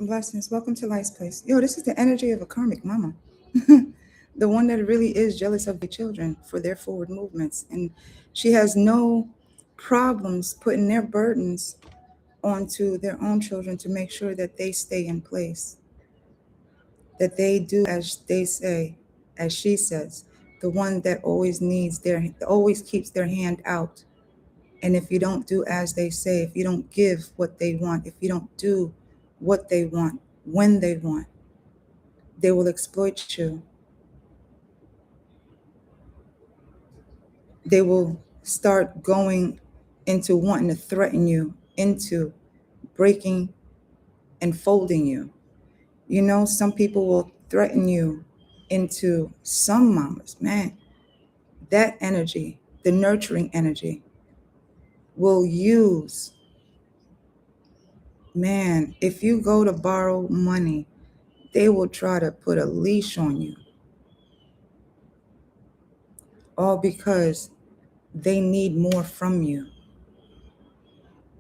Blessings. Welcome to Light's Place. Yo, this is the energy of a karmic mama. The one that really is jealous of the children for their forward movements. And she has no problems putting their burdens onto their own children to make sure that they stay in place, that they do as they say, as she says, the one that always keeps their hand out. And if you don't do as they say, if you don't give what they want, if you don't do what they want, when they want, they will exploit you. They will start going into wanting to threaten you, into breaking and folding you. You know, some people will threaten you into some mamas. Man, that energy, the nurturing energy, will use, man, if you go to borrow money, they will try to put a leash on you. All because they need more from you.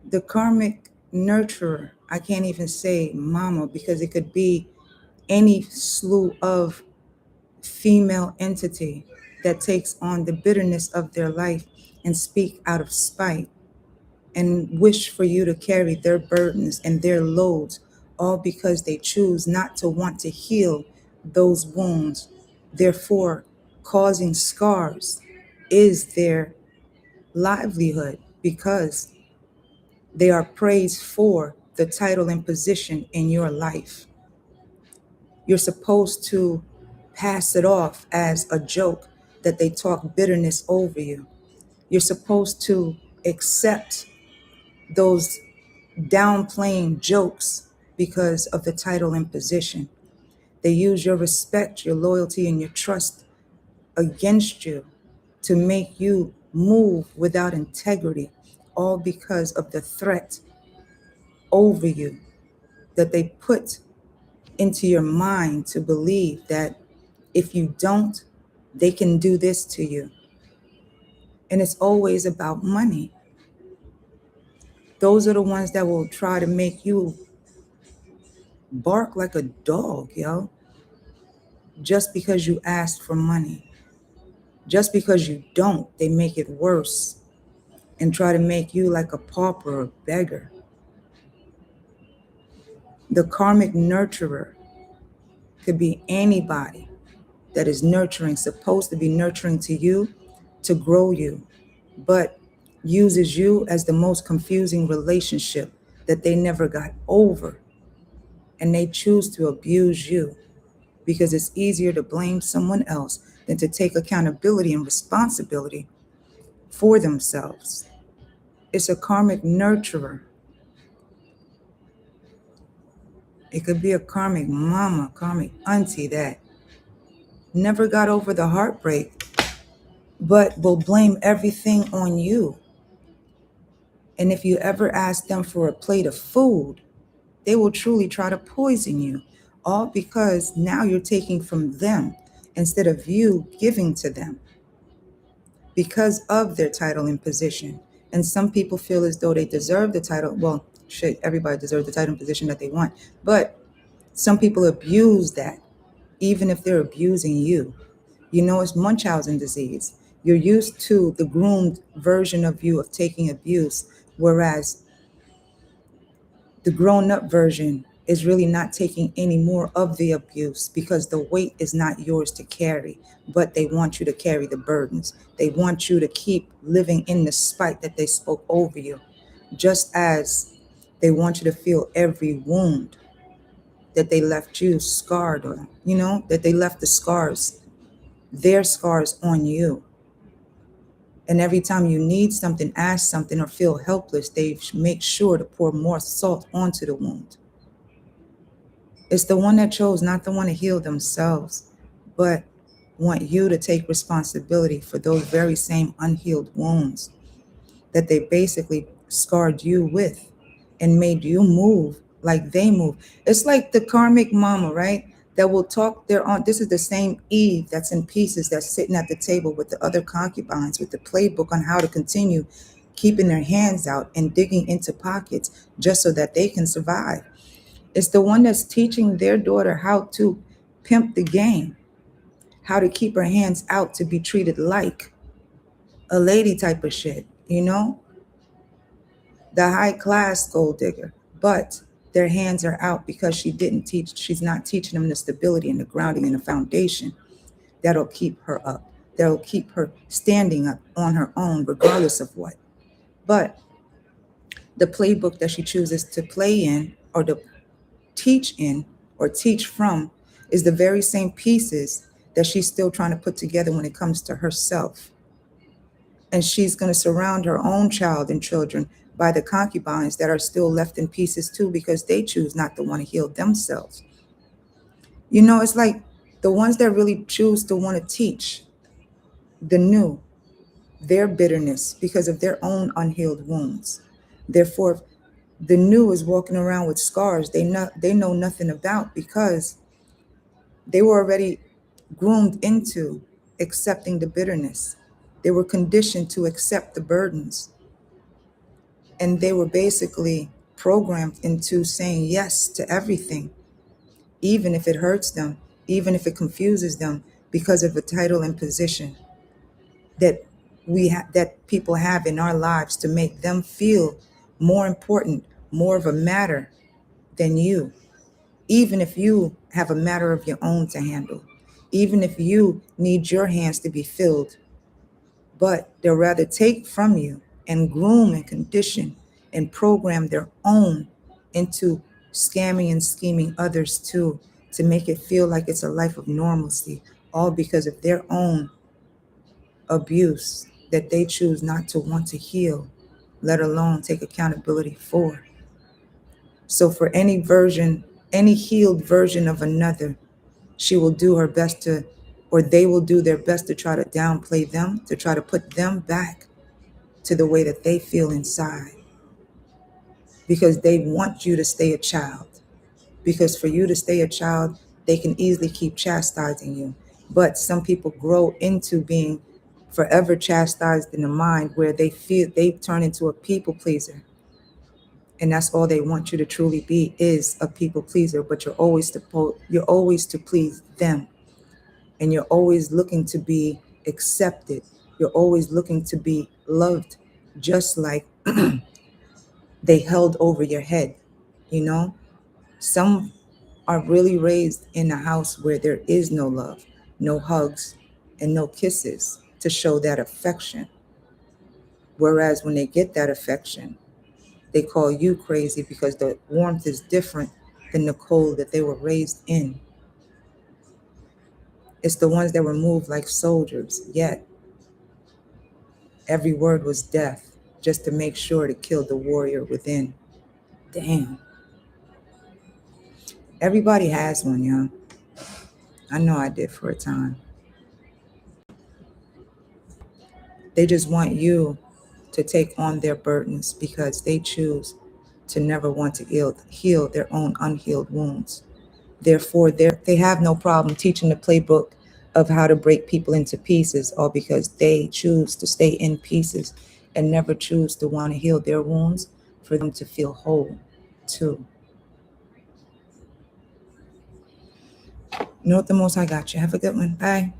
The karmic nurturer, I can't even say mama because it could be any slew of female entity that takes on the bitterness of their life and speak out of spite and wish for you to carry their burdens and their loads, all because they choose not to want to heal those wounds. Therefore, causing scars is their livelihood because they are praised for the title and position in your life. You're supposed to pass it off as a joke that they talk bitterness over you. You're supposed to accept those downplaying jokes because of the title and position. They use your respect, your loyalty, and your trust against you to make you move without integrity, all because of the threat over you that they put into your mind to believe that if you don't, they can do this to you. And it's always about money. Those are the ones that will try to make you bark like a dog, yo, just because you asked for money. Just because you don't, they make it worse and try to make you like a pauper or beggar. The karmic nurturer could be anybody that is nurturing, supposed to be nurturing to you, to grow you, but uses you as the most confusing relationship that they never got over. And they choose to abuse you because it's easier to blame someone else than to take accountability and responsibility for themselves. It's a karmic nurturer. It could be a karmic mama, karmic auntie that never got over the heartbreak, but will blame everything on you. And if you ever ask them for a plate of food, they will truly try to poison you, all because now you're taking from them instead of you giving to them because of their title and position. And some people feel as though they deserve the title. Well, shit, everybody deserves the title and position that they want. But some people abuse that, even if they're abusing you. You know, it's Munchausen disease. You're used to the groomed version of you of taking abuse, whereas the grown up version is really not taking any more of the abuse because the weight is not yours to carry, but they want you to carry the burdens. They want you to keep living in the spite that they spoke over you, just as they want you to feel every wound that they left you scarred on, you know, that they left the scars, their scars on you. And every time you need something, ask something, or feel helpless, they make sure to pour more salt onto the wound. It's the one that chose not to want to heal themselves, but want you to take responsibility for those very same unhealed wounds that they basically scarred you with and made you move like they move. It's like the karmic mama, right? That will talk their own. This is the same Eve that's in pieces, that's sitting at the table with the other concubines with the playbook on how to continue keeping their hands out and digging into pockets just so that they can survive. It's the one that's teaching their daughter how to pimp the game, how to keep her hands out to be treated like a lady type of shit, you know? The high class gold digger. But their hands are out because she's not teaching them the stability and the grounding and the foundation that'll keep her up, that'll keep her standing up on her own, regardless of what. But the playbook that she chooses to play in or to teach in or teach from is the very same pieces that she's still trying to put together when it comes to herself. And she's going to surround her own child and children by the concubines that are still left in pieces too, because they choose not to want to heal themselves. You know, it's like the ones that really choose to want to teach the new, their bitterness because of their own unhealed wounds. Therefore, the new is walking around with scars they know nothing about because they were already groomed into accepting the bitterness. They were conditioned to accept the burdens. And they were basically programmed into saying yes to everything, even if it hurts them, even if it confuses them, because of the title and position that that people have in our lives to make them feel more important, more of a matter than you. Even if you have a matter of your own to handle, even if you need your hands to be filled, but they'll rather take from you and groom and condition and program their own into scamming and scheming others too, to make it feel like it's a life of normalcy, all because of their own abuse that they choose not to want to heal, let alone take accountability for. So for any healed version of another, she will do her best to, or they will do their best to try to downplay them, to try to put them back to the way that they feel inside, because they want you to stay a child. Because for you to stay a child, they can easily keep chastising you. But some people grow into being forever chastised in the mind where they feel they turn into a people pleaser. And that's all they want you to truly be, is a people pleaser. But you're always to please them. And you're always looking to be accepted. You're always looking to be loved, just like they held over your head. You know, some are really raised in a house where there is no love, no hugs, and no kisses to show that affection. Whereas when they get that affection, they call you crazy because the warmth is different than the cold that they were raised in. It's the ones that were moved like soldiers, yet every word was death, just to make sure to kill the warrior within. Damn. Everybody has one, y'all. I know I did for a time. They just want you to take on their burdens because they choose to never want to heal their own unhealed wounds. Therefore, they have no problem teaching the playbook of how to break people into pieces, all because they choose to stay in pieces and never choose to want to heal their wounds for them to feel whole too. You know what, the most I got you. Have a good one. Bye.